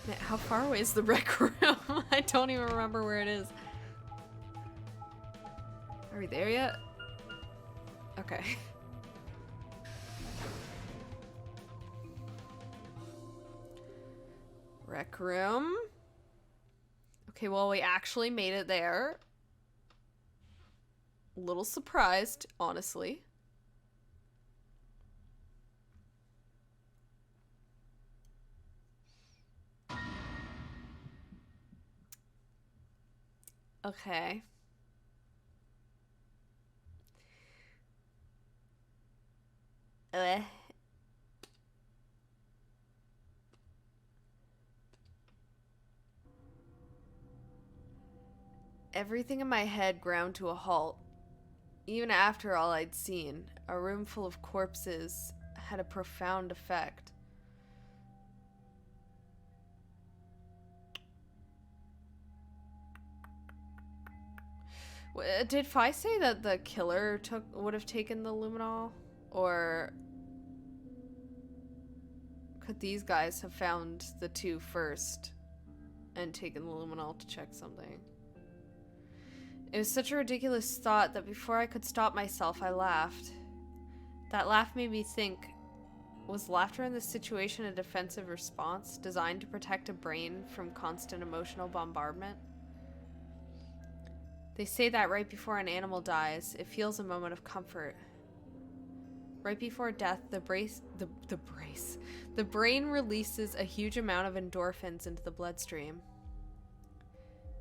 Man, how far away is the rec room? I don't even remember where it is. Are we there yet? Okay. Rec room. Okay, well, we actually made it there. A little surprised, honestly. Okay. Everything in my head ground to a halt. Even after all I'd seen, a room full of corpses had a profound effect. Did Fi say that the killer would have taken the luminol? Or could these guys have found the two first and taken the luminol to check something? It was such a ridiculous thought that before I could stop myself, I laughed. That laugh made me think, was laughter in this situation a defensive response designed to protect a brain from constant emotional bombardment? They say that right before an animal dies, it feels a moment of comfort. Right before death, the brain releases a huge amount of endorphins into the bloodstream.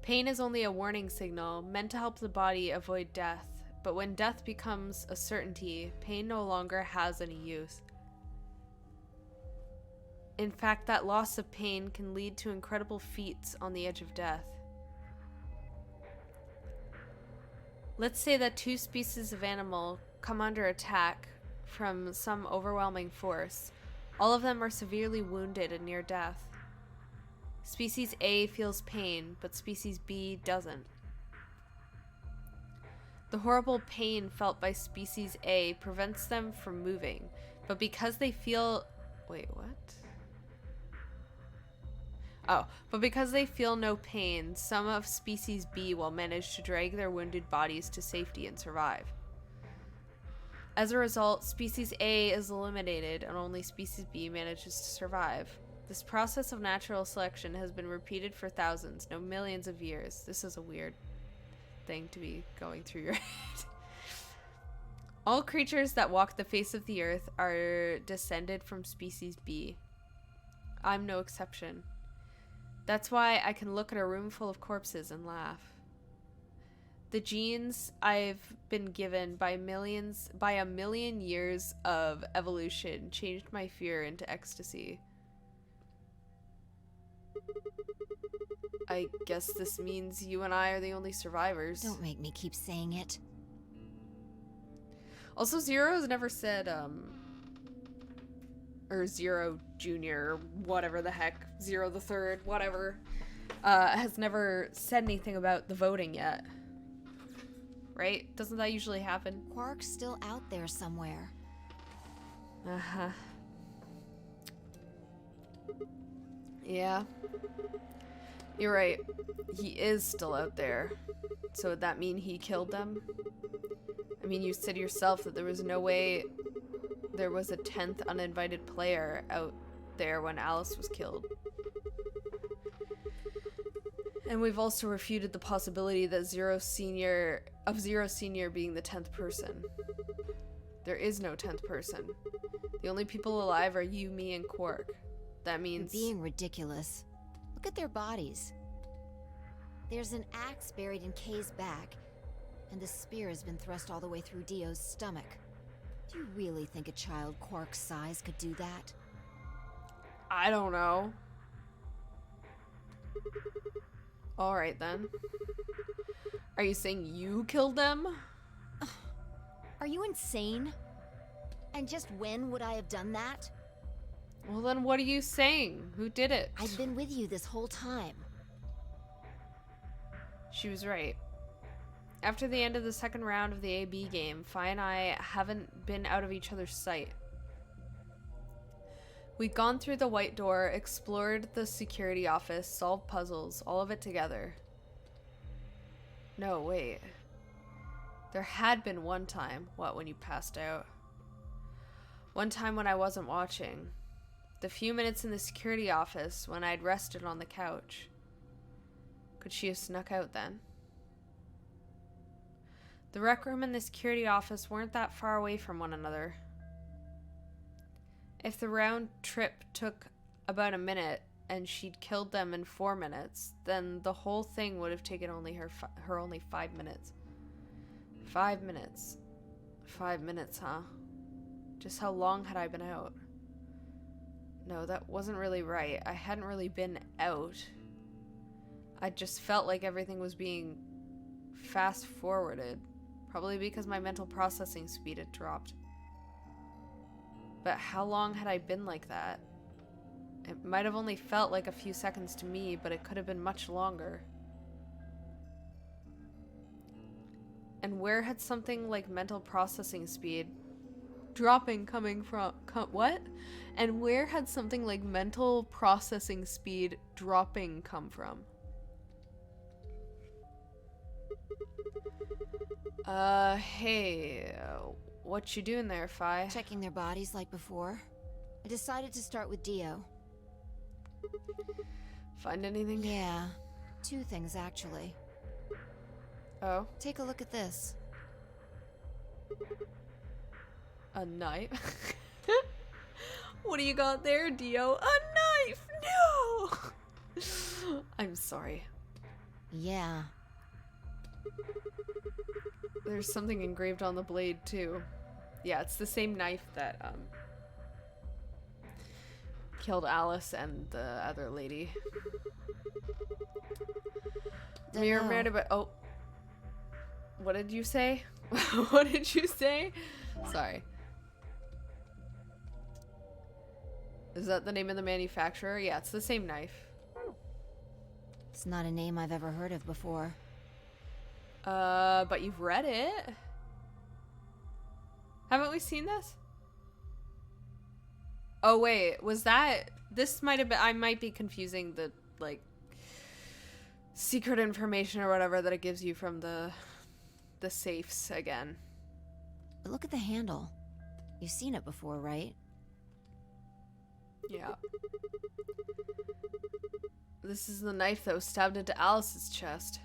Pain is only a warning signal, meant to help the body avoid death. But when death becomes a certainty, pain no longer has any use. In fact, that loss of pain can lead to incredible feats on the edge of death. Let's say that two species of animal come under attack from some overwhelming force. All of them are severely wounded and near death. Species A feels pain, but species B doesn't. The horrible pain felt by species A prevents them from moving, but because they feel... Wait, what? Oh, but because they feel no pain, some of species B will manage to drag their wounded bodies to safety and survive. As a result, species A is eliminated and only species B manages to survive. This process of natural selection has been repeated for thousands, no millions of years. This is a weird thing to be going through your head. All creatures that walk the face of the earth are descended from species B. I'm no exception. That's why I can look at a room full of corpses and laugh. The genes I've been given by a million years of evolution changed my fear into ecstasy. I guess this means you and I are the only survivors. Don't make me keep saying it. Also, Zero has never said, or Zero Junior, whatever the heck, Zero the Third, whatever, has never said anything about the voting yet. Right? Doesn't that usually happen? Quark's still out there somewhere. Uh-huh. Yeah. You're right. He is still out there. So would that mean he killed them? I mean, you said yourself that there was no way there was a 10th uninvited player out there when Alice was killed. And we've also refuted the possibility that Zero Senior being the 10th person. There is no 10th person. The only people alive are you, me, and Quark. That means... You're being ridiculous. Look at their bodies. There's an axe buried in Kay's back, and the spear has been thrust all the way through Dio's stomach. Do you really think a child Quark's size could do that? I don't know. Alright then. Are you saying you killed them? Are you insane? And just when would I have done that? Well then what are you saying? Who did it? I've been with you this whole time. She was right. After the end of the second round of the AB game, Fi and I haven't been out of each other's sight. We'd gone through the white door, explored the security office, solved puzzles, all of it together. No, wait. There had been one time. What, when you passed out? One time when I wasn't watching. The few minutes in the security office when I'd rested on the couch. Could she have snuck out then? The rec room and the security office weren't that far away from one another. If the round trip took about a minute and she'd killed them in 4 minutes, then the whole thing would have taken only her only 5 minutes. 5 minutes. 5 minutes, huh? Just how long had I been out? No, that wasn't really right. I hadn't really been out. I just felt like everything was being fast forwarded. Probably because my mental processing speed had dropped. But how long had I been like that? It might have only felt like a few seconds to me, but it could have been much longer. And where had something like mental processing speed dropping coming from? What? And where had something like mental processing speed dropping come from? Hey, what you doing there, Fi? Checking their bodies like before. I decided to start with Dio. Find anything? Yeah, 2 things actually. Oh? Take a look at this. A knife? What do you got there, Dio? A knife! No! I'm sorry. Yeah. There's something engraved on the blade, too. Yeah, it's the same knife that, killed Alice and the other lady. Oh. What did you say? What did you say? Sorry. Is that the name of the manufacturer? Yeah, it's the same knife. It's not a name I've ever heard of before. But you've read it. Haven't we seen this? Oh wait, was that... This might have been... I might be confusing the, like, secret information or whatever that it gives you from the safes again. But look at the handle. You've seen it before, right? Yeah. This is the knife that was stabbed into Alice's chest.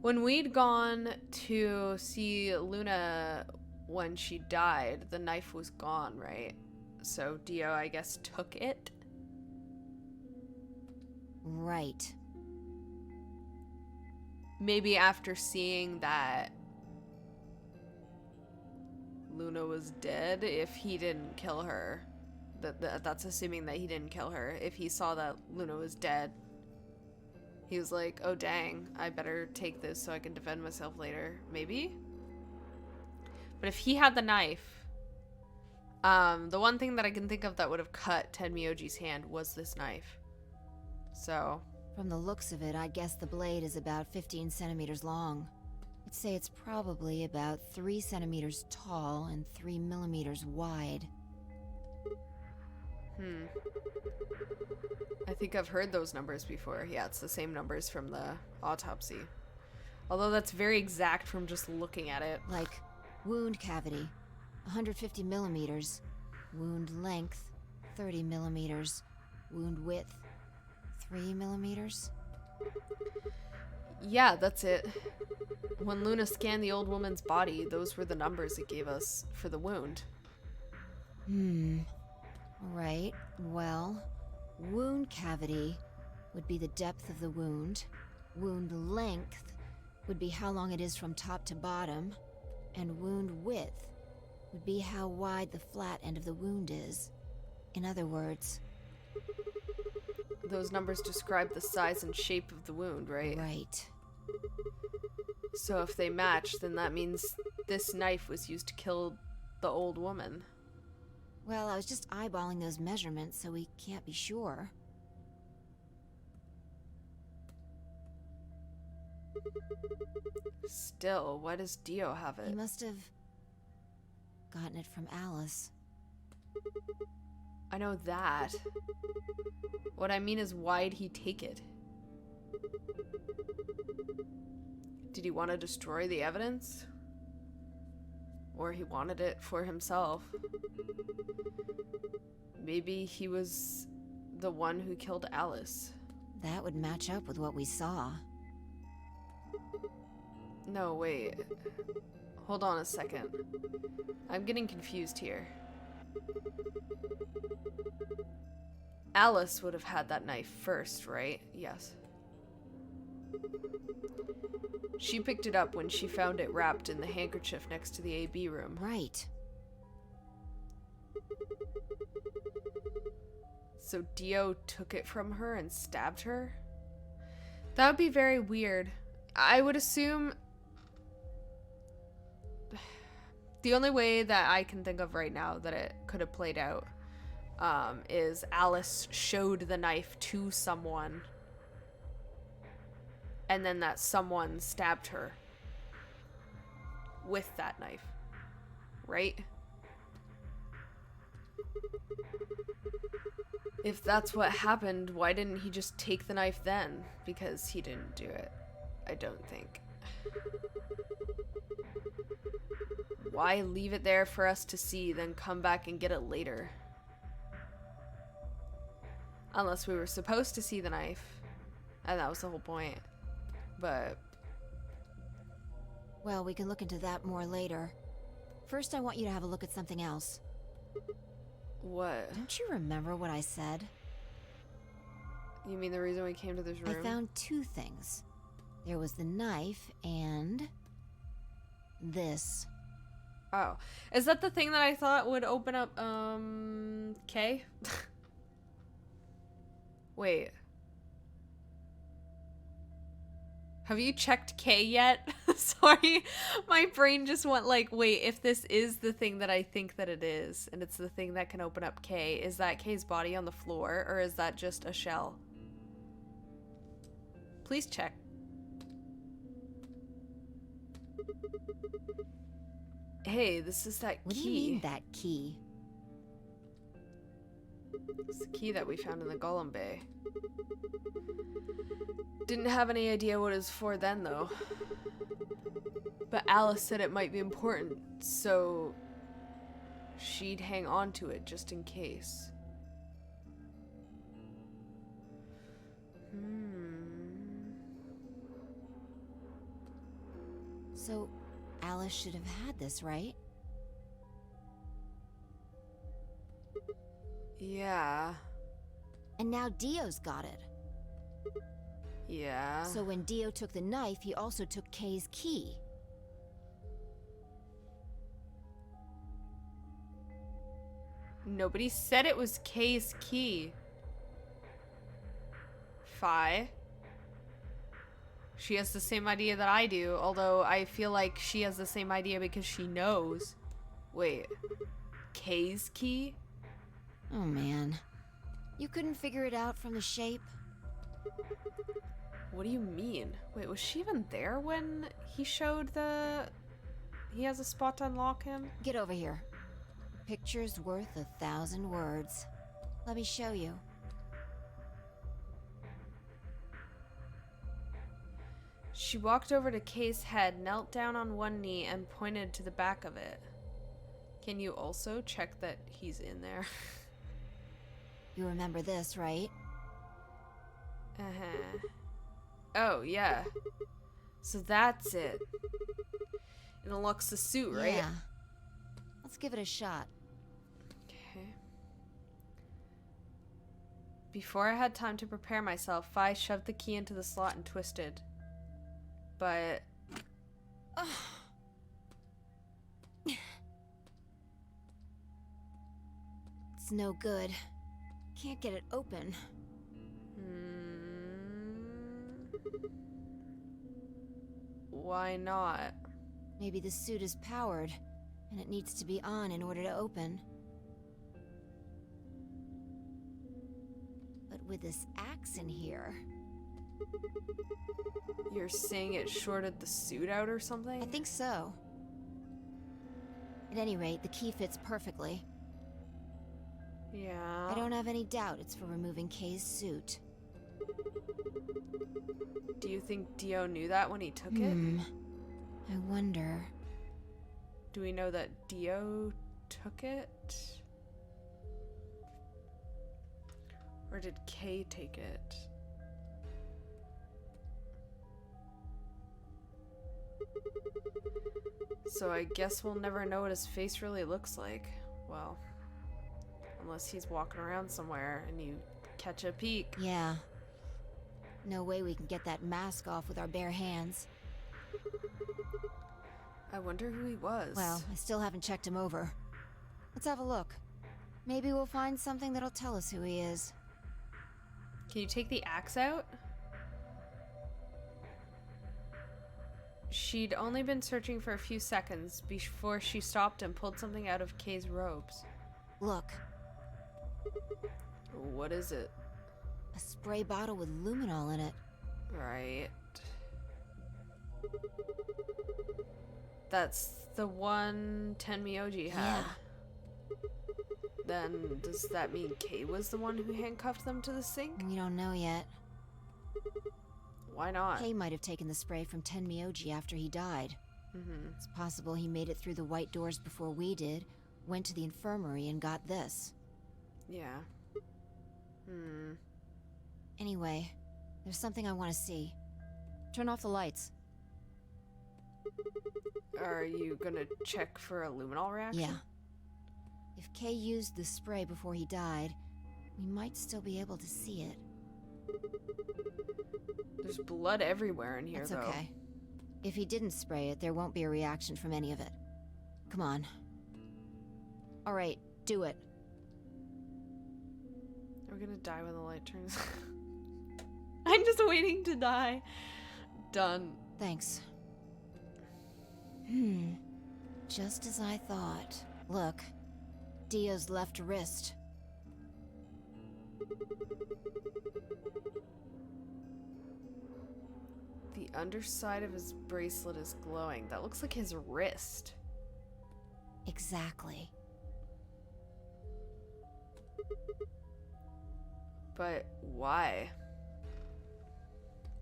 When we'd gone to see Luna when she died, the knife was gone, right? So Dio, I guess, took it? Right. Maybe after seeing that Luna was dead, if he didn't kill her. That's assuming that he didn't kill her. If he saw that Luna was dead, he was like, oh dang, I better take this so I can defend myself later. Maybe? But if he had the knife, the one thing that I can think of that would have cut Tenmyouji's hand was this knife. So... From the looks of it, I guess the blade is about 15 centimeters long. I'd say it's probably about 3 centimeters tall and 3 millimeters wide. I think I've heard those numbers before. Yeah, it's the same numbers from the autopsy. Although that's very exact from just looking at it. Like, wound cavity, 150 millimeters. Wound length, 30 millimeters. Wound width, 3 millimeters. Yeah, that's it. When Luna scanned the old woman's body, those were the numbers it gave us for the wound. Right, well, wound cavity would be the depth of the wound. Wound length would be how long it is from top to bottom. And wound width would be how wide the flat end of the wound is. In other words... Those numbers describe the size and shape of the wound, right? Right. So if they match, then that means this knife was used to kill the old woman. Well, I was just eyeballing those measurements, so we can't be sure. Still, why does Dio have it? He must have gotten it from Alice. I know that. What I mean is, why'd he take it? Did he want to destroy the evidence? Or he wanted it for himself? Maybe he was the one who killed Alice. That would match up with what we saw. No, wait. Hold on a second. I'm getting confused here. Alice would have had that knife first, right? Yes. She picked it up when she found it wrapped in the handkerchief next to the AB room. Right. So Dio took it from her and stabbed her? That would be very weird. I would assume... The only way that I can think of right now that it could have played out is Alice showed the knife to someone, and then that someone stabbed her with that knife, right? If that's what happened, why didn't he just take the knife then? Because he didn't do it, I don't think. Why leave it there for us to see, then come back and get it later? Unless we were supposed to see the knife, and that was the whole point. But... well, we can look into that more later. First, I want you to have a look at something else. what? Don't you remember what I said? You mean the reason we came to this room? I found two things. There was the knife and... this. Oh. Is that the thing that I thought would open up, K? Wait. Have you checked K yet? Sorry. My brain just went like, wait, if this is the thing that I think that it is, and it's the thing that can open up K, is that K's body on the floor, or is that just a shell? Please check. Hey, this is that key. What do you mean, that key? It's the key that we found in the Golem Bay. Didn't have any idea what it was for then, though. But Alice said it might be important, so she'd hang on to it just in case. So, Alice should have had this, right? Yeah. And now Dio's got it. Yeah. So when Dio took the knife, he also took Kay's key. Nobody said it was Kay's key. Fi. She has the same idea that I do, although I feel like she has the same idea because she knows. Wait. Kay's key? Oh man. You couldn't figure it out from the shape? What do you mean? Wait, was she even there when he showed the... he has a spot to unlock him? Get over here. Picture's worth 1,000 words. Let me show you. She walked over to Kay's head, knelt down on one knee, and pointed to the back of it. Can you also check that he's in there? You remember this, right? Uh-huh. Oh, yeah. So that's it. It unlocks the suit, right? Yeah. Let's give it a shot. Okay. Before I had time to prepare myself, Fi shoved the key into the slot and twisted. But... It's no good. Can't get it open. Why not? Maybe the suit is powered, and it needs to be on in order to open. But with this axe in here... You're saying it shorted the suit out or something? I think so. At any rate, the key fits perfectly. Yeah. I don't have any doubt it's for removing Kay's suit. Do you think Dio knew that when he took it? I wonder. Do we know that Dio took it? Or did Kay take it? So I guess we'll never know what his face really looks like. Well, unless he's walking around somewhere and you catch a peek. Yeah. No way we can get that mask off with our bare hands. I wonder who he was. Well, I still haven't checked him over. Let's have a look. Maybe we'll find something that'll tell us who he is. Can you take the axe out? She'd only been searching for a few seconds before she stopped and pulled something out of Kay's robes. Look. What is it? A spray bottle with luminol in it. Right. That's the one Tenmyouji had. Yeah. Then does that mean Kay was the one who handcuffed them to the sink? We don't know yet. Why not? Kay might have taken the spray from Tenmyouji after he died. It's possible he made it through the white doors before we did, went to the infirmary and got this. Yeah. Anyway, there's something I want to see. Turn off the lights. Are you gonna check for a luminol reaction? Yeah. If Kay used the spray before he died, we might still be able to see it. There's blood everywhere in here, That's though. okay. If he didn't spray it, there won't be a reaction from any of it. Come on. Alright, do it. We're gonna die when the light turns. I'm just waiting to die. Done. Thanks. Just as I thought. Look. Dio's left wrist. The underside of his bracelet is glowing. That looks like his wrist. Exactly. But why?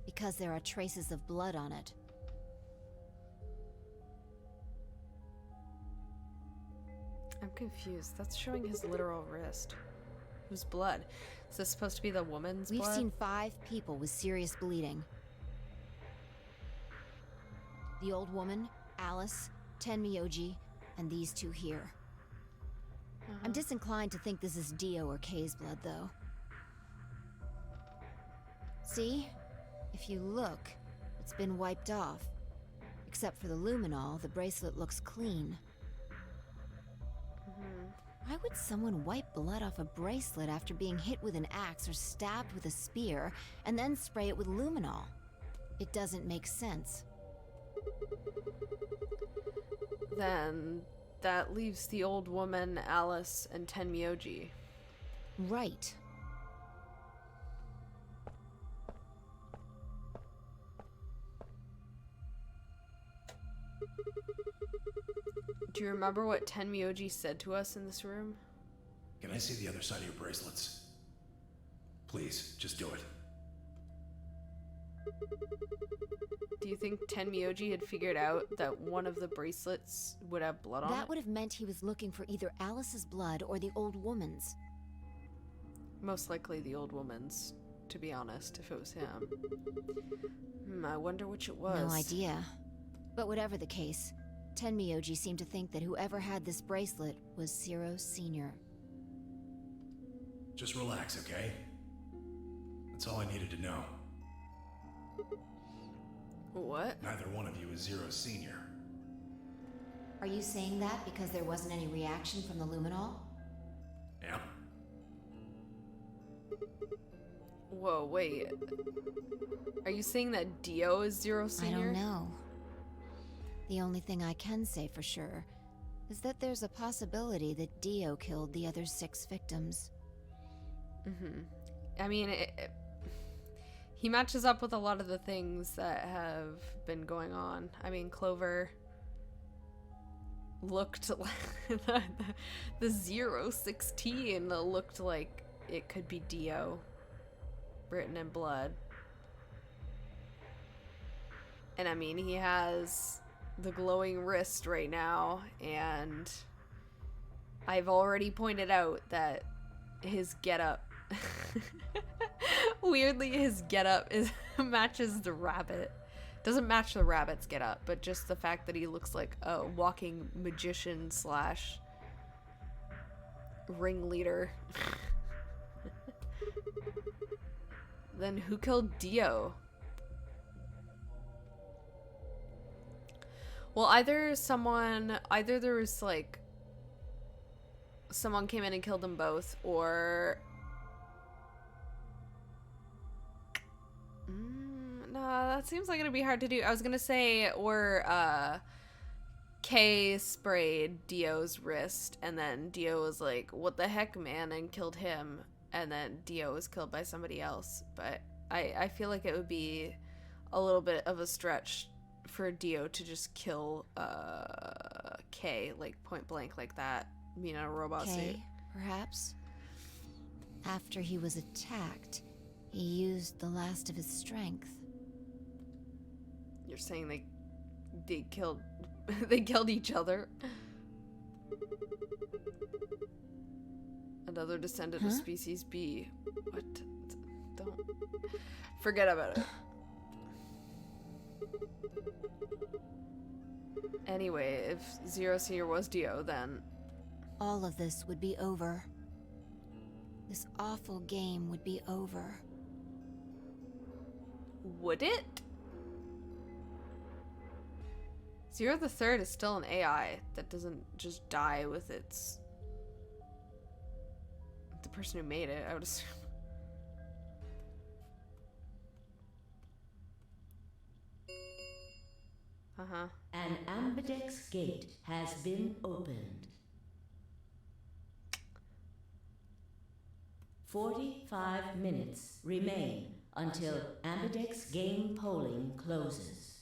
Because there are traces of blood on it. I'm confused. That's showing his literal wrist. Whose blood? Is this supposed to be the woman's We've blood? seen 5 people with serious bleeding. The old woman, Alice, Tenmyouji, and these 2 here. I'm disinclined to think this is Dio or Kay's blood, though. See? If you look, it's been wiped off. Except for the luminol, the bracelet looks clean. Why would someone wipe blood off a bracelet after being hit with an axe or stabbed with a spear, and then spray it with luminol? It doesn't make sense. Then that leaves the old woman, Alice, and Tenmyouji. Right. Do you remember what Tenmyouji said to us in this room? Can I see the other side of your bracelets? Please, just do it. Do you think Tenmyouji had figured out that one of the bracelets would have blood on it? That would have meant he was looking for either Alice's blood or the old woman's. Most likely the old woman's, to be honest, if it was him. I wonder which it was. No idea. But whatever the case, Tenmyouji seemed to think that whoever had this bracelet was Zero Sr. Just relax, okay? That's all I needed to know. What? Neither one of you is Zero Senior. Are you saying that because there wasn't any reaction from the luminol? Yeah? Whoa, wait. Are you saying that Dio is Zero Senior? I don't know. The only thing I can say for sure is that there's a possibility that Dio killed the other 6 victims. I mean, he matches up with a lot of the things that have been going on. I mean, Clover looked like the 016 looked like it could be Dio written in blood. And I mean, he has the glowing wrist right now, and I've already pointed out that his getup weirdly his getup matches the rabbit. Doesn't match the rabbit's getup, but just the fact that he looks like a walking magician slash ringleader. Then who killed Dio? Well, either there was like someone came in and killed them both, or no, that seems like it'd be hard to do. I was gonna say, or Kay sprayed Dio's wrist, and then Dio was like, "What the heck, man," and killed him, and then Dio was killed by somebody else. But I feel like it would be a little bit of a stretch for Dio to just kill Kay, like point blank like that, being in a robot suit. Perhaps? After he was attacked, he used the last of his strength. You're saying they killed they killed each other? Another descendant of species B. What? Don't forget about it. Anyway, if Zero Senior was Dio, then all of this would be over. This awful game would be over. Would it? Zero the Third is still an AI that doesn't just die with the person who made it, I would assume. An Ambidex gate has been opened. 45 minutes remain until Ambidex game polling closes.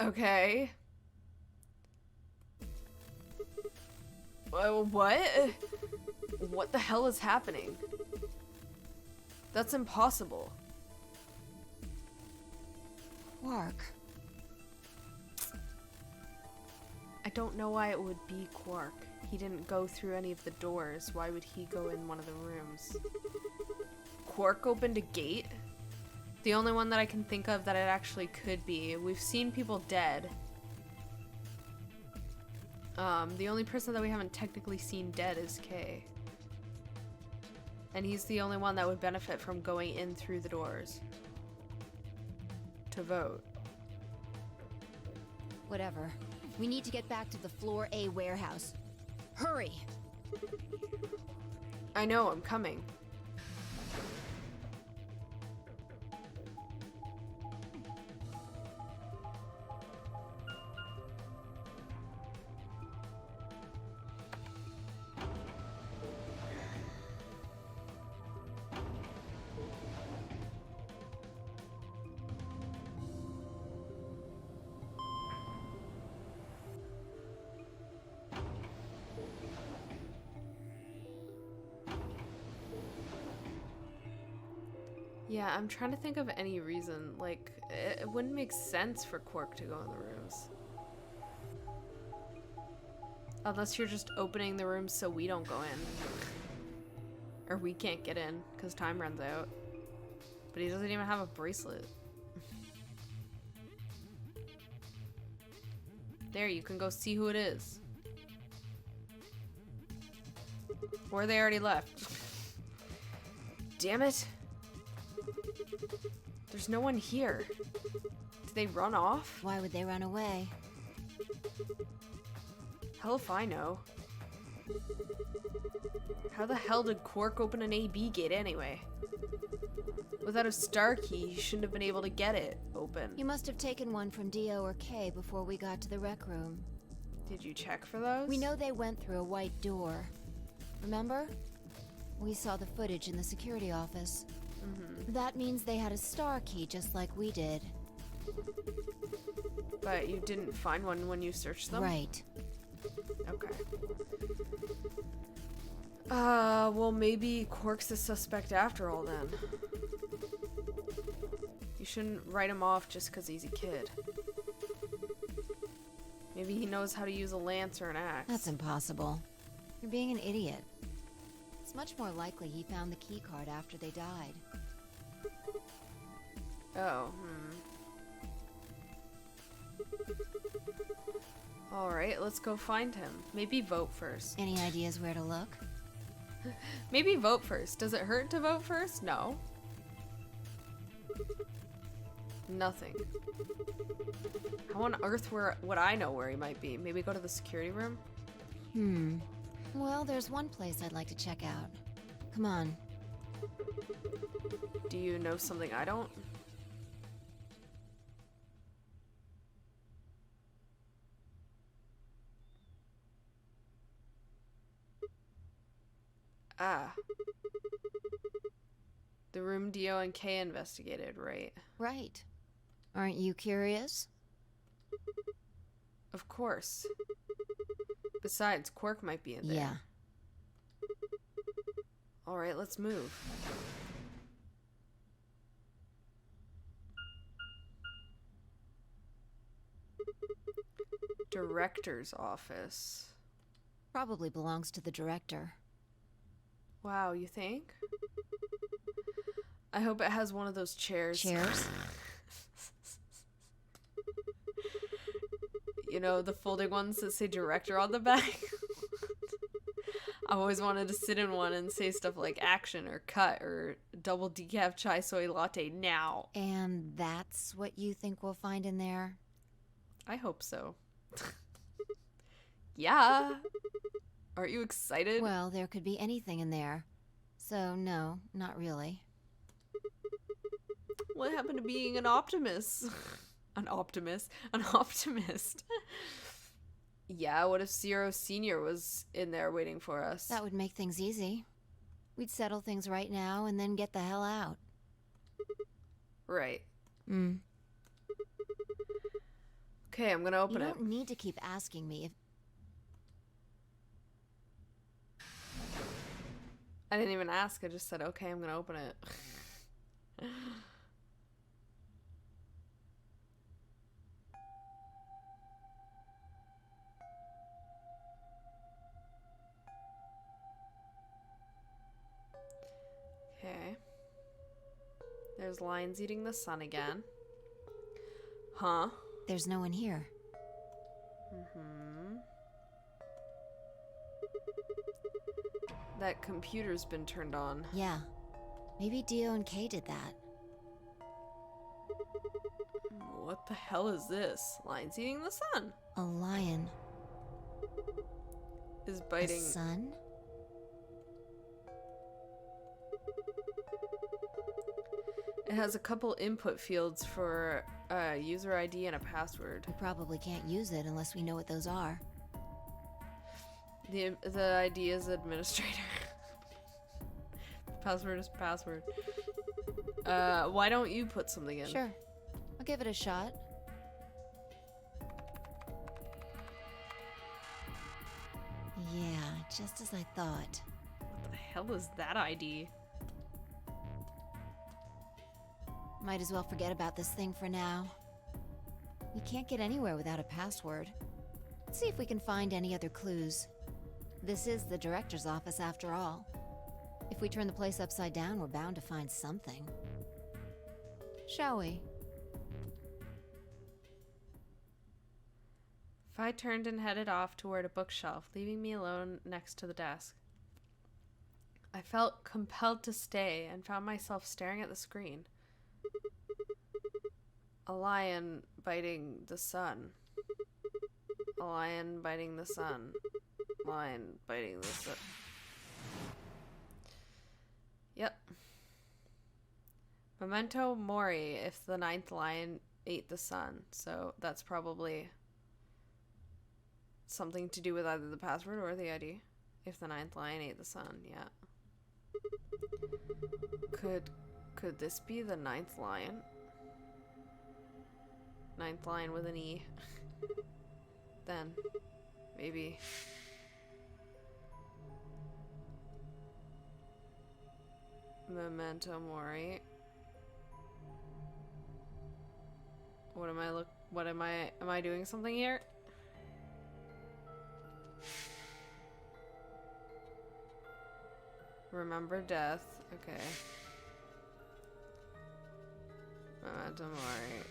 Okay. What? What the hell is happening? That's impossible. Quark. I don't know why it would be Quark. He didn't go through any of the doors. Why would he go in one of the rooms? Quark opened a gate? The only one that I can think of that it actually could be. We've seen people dead. The only person that we haven't technically seen dead is Kay. And he's the only one that would benefit from going in through the doors to vote. Whatever. We need to get back to the Floor A warehouse. Hurry! I know, I'm coming. Yeah, I'm trying to think of any reason. Like, it wouldn't make sense for Quark to go in the rooms. Unless you're just opening the rooms so we don't go in. Or we can't get in, because time runs out. But he doesn't even have a bracelet. There, you can go see who it is. Or they already left. Damn it. There's no one here. Did they run off? Why would they run away? Hell if I know. How the hell did Quark open an AB gate anyway? Without a star key, he shouldn't have been able to get it open. You must have taken one from Dio or Kay before we got to the rec room. Did you check for those? We know they went through a white door. Remember? We saw the footage in the security office. That means they had a star key just like we did. But you didn't find one when you searched them? Right. Okay. Well, maybe Quark's the suspect after all then. You shouldn't write him off just because he's a kid. Maybe he knows how to use a lance or an axe. That's impossible. You're being an idiot. It's much more likely he found the key card after they died. Oh, Alright, let's go find him. Maybe vote first. Any ideas where to look? Maybe vote first. Does it hurt to vote first? No. Nothing. How on earth would I know where he might be? Maybe go to the security room? Well, there's one place I'd like to check out. Come on. Do you know something I don't? Ah. The room Dio and Kay investigated, right? Right. Aren't you curious? Of course. Besides, Quark might be in there. Yeah. Alright, let's move. Director's office. Probably belongs to the director. Wow, you think? I hope it has one of those chairs. Chairs? You know, the folding ones that say director on the back? I always wanted to sit in one and say stuff like action or cut or double decaf chai soy latte now. And that's what you think we'll find in there? I hope so. Yeah. Aren't you excited? Well, there could be anything in there. So, no, not really. What happened to being an optimist? An optimist? An optimist. Yeah, what if Zero Senior was in there waiting for us? That would make things easy. We'd settle things right now and then get the hell out. Right. Okay, I'm gonna open it. You don't need to keep asking me if... I didn't even ask, I just said, okay, I'm gonna open it. Okay. There's lions eating the sun again. Huh? There's no one here. That computer's been turned on. Yeah. Maybe Dio and Kay did that. What the hell is this? Lions eating the sun. A lion. Is biting. A sun? It has a couple input fields for a user ID and a password. We probably can't use it unless we know what those are. The ID is administrator. Password is password. Why don't you put something in? Sure. I'll give it a shot. Yeah, just as I thought. What the hell is that ID? Might as well forget about this thing for now. We can't get anywhere without a password. Let's see if we can find any other clues. This is the director's office after all. If we turn the place upside down, we're bound to find something. Shall we? I turned and headed off toward a bookshelf, leaving me alone next to the desk. I felt compelled to stay and found myself staring at the screen. A lion biting the sun. A lion biting the sun. Lion biting the sun. Yep. Memento mori if the ninth lion ate the sun. So that's probably something to do with either the password or the ID. If the ninth lion ate the sun, yeah. Could this be the ninth lion? Ninth line with an E. Then. Maybe. Memento Mori. Am I doing something here? Remember death. Okay. Memento Mori.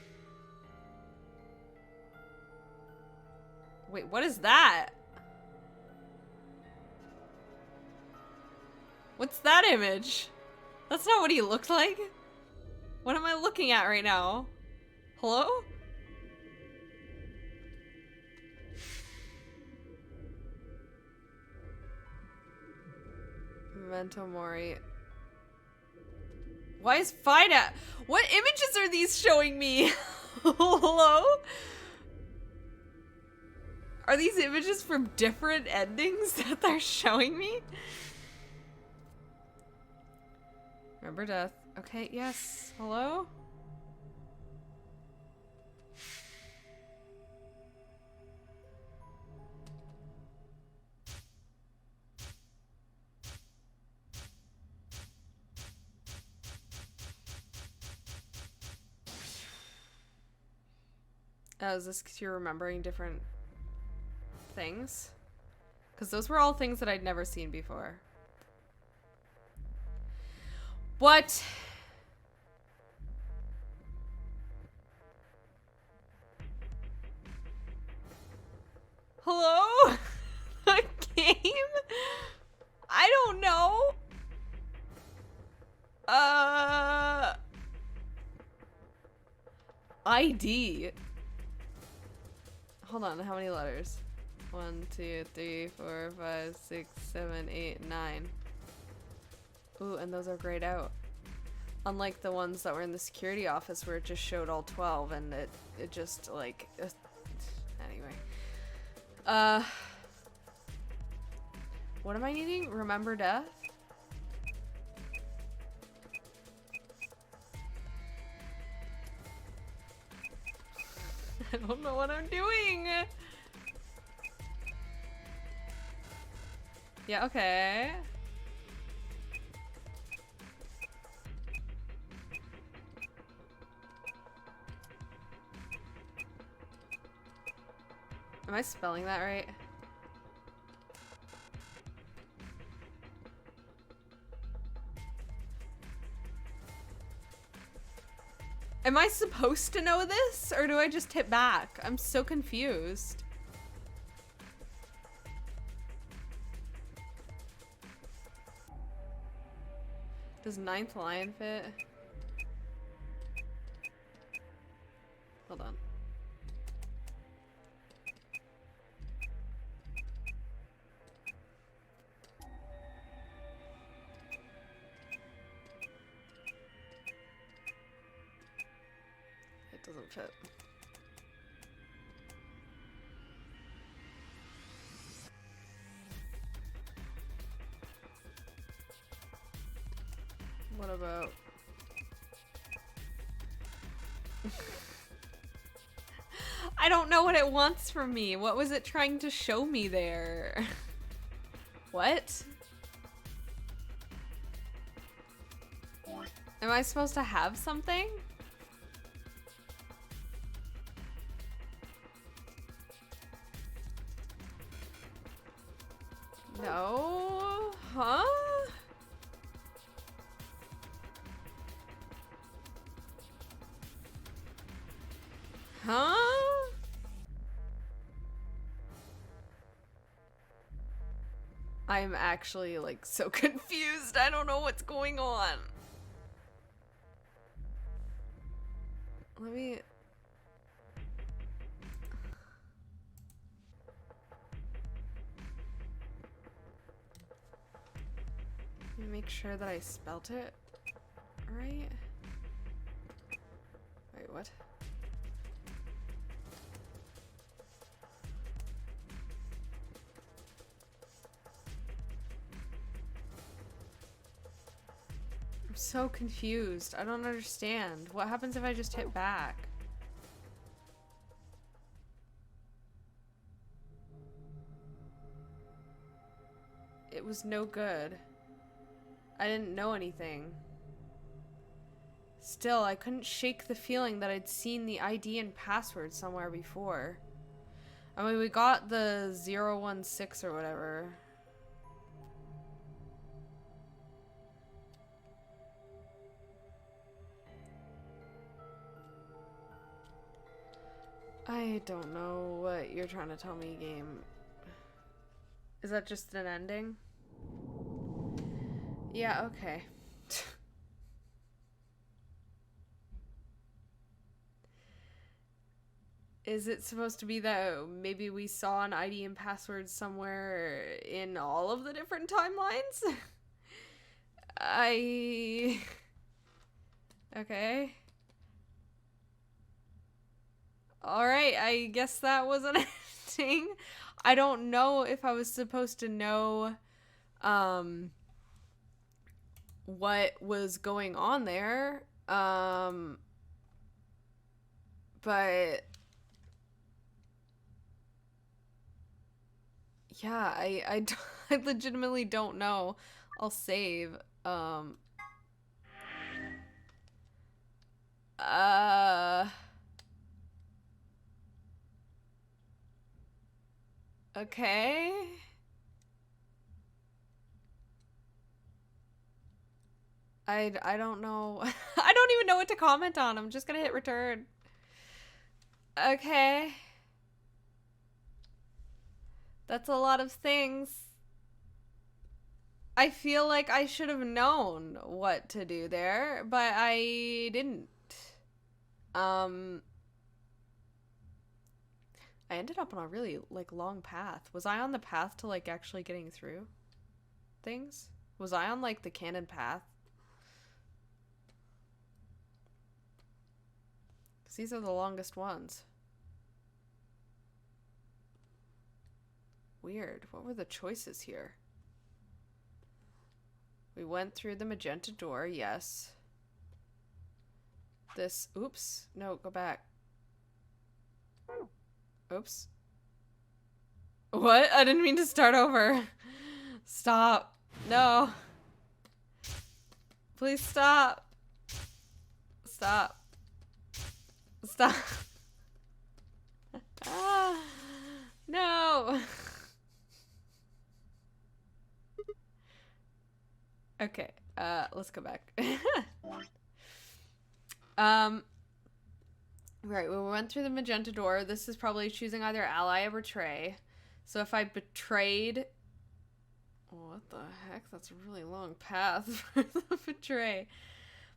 Wait, what is that? What's that image? That's not what he looked like. What am I looking at right now? Hello? Memento Mori. Why is Fida? What images are these showing me? Hello? Are these images from different endings that they're showing me? Remember death. Okay, yes. Hello? Oh, is this because you're remembering different things? Because those were all things that I'd never seen before. What? Hello? A game? I don't know. ID. Hold on, how many letters? 1, 2, 3, 4, 5, 6, 7, 8, 9. Ooh, and those are grayed out. Unlike the ones that were in the security office where it just showed all 12 and it just like... anyway. What am I needing? Remember death? I don't know what I'm doing. Yeah, okay. Am I spelling that right? Am I supposed to know this, or do I just hit back? I'm so confused. Does 9th line fit? Hold on. It doesn't fit. What about... I don't know what it wants from me. What was it trying to show me there? What? Am I supposed to have something? No? Huh? Huh? I'm actually like so confused. I don't know what's going on. Let me make sure that I spelt it right. Wait, what? I'm so confused. I don't understand. What happens if I just hit back? was no good. I didn't know anything. Still, I couldn't shake the feeling that I'd seen the ID and password somewhere before. I mean, we got the 016 or whatever. I don't know what you're trying to tell me, game. Is that just an ending? Yeah, okay. Is it supposed to be that maybe we saw an ID and password somewhere in all of the different timelines? Okay. Alright, I guess that was an ending. I don't know if I was supposed to know, what was going on there. But yeah, I legitimately don't know. I'll save. Okay. I don't know. I don't even know what to comment on. I'm just gonna hit return. Okay. That's a lot of things. I feel like I should have known what to do there, but I didn't. I ended up on a really, like, long path. Was I on the path to, like, actually getting through things? Was I on, like, the canon path? Because these are the longest ones. Weird. What were the choices here? We went through the magenta door, yes. This, oops. No, go back. Oops. What? I didn't mean to start over. Stop. No. Please stop. Stop. Stop. Ah. No. Okay, let's go back. Right, when we went through the magenta door, this is probably choosing either ally or betray. So if I betrayed... What the heck? That's a really long path for the betray.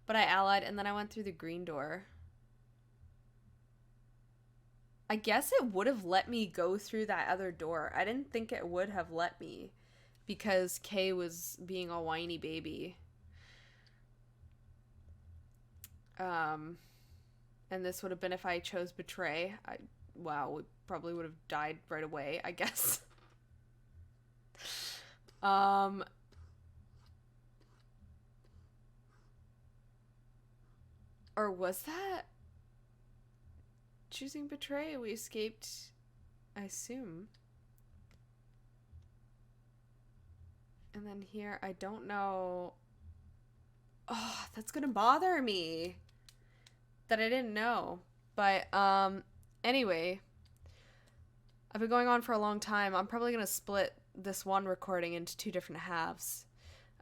But I allied, and then I went through the green door. I guess it would have let me go through that other door. I didn't think it would have let me. Because Kay was being a whiny baby. And this would have been if I chose betray. Wow, we probably would have died right away, I guess. Or was that choosing betray? We escaped, I assume. And then here, I don't know. Oh, that's gonna bother me. That I didn't know. But, anyway. I've been going on for a long time. I'm probably gonna split this one recording into 2 different halves.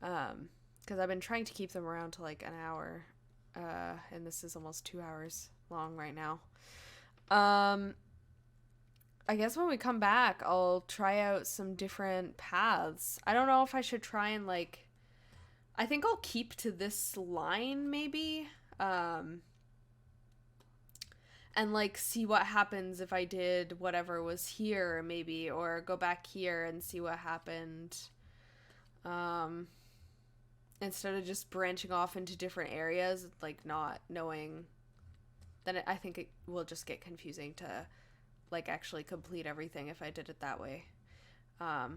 Because I've been trying to keep them around to like an hour. And this is almost 2 hours long right now. I guess when we come back, I'll try out some different paths. I don't know if I should try and, like... I think I'll keep to this line, maybe. And, like, see what happens if I did whatever was here, maybe. Or go back here and see what happened. Instead of just branching off into different areas, like, not knowing... Then I think it will just get confusing to... like actually complete everything if I did it that way. I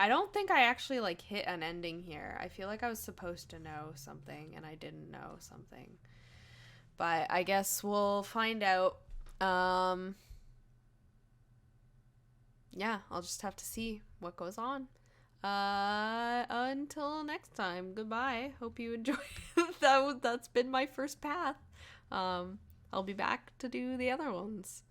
don't think I actually like hit an ending here. I feel like I was supposed to know something and I didn't know something. But I guess we'll find out. yeah, I'll just have to see what goes on. Until next time, goodbye. Hope you enjoyed. That's been my first path. I'll be back to do the other ones.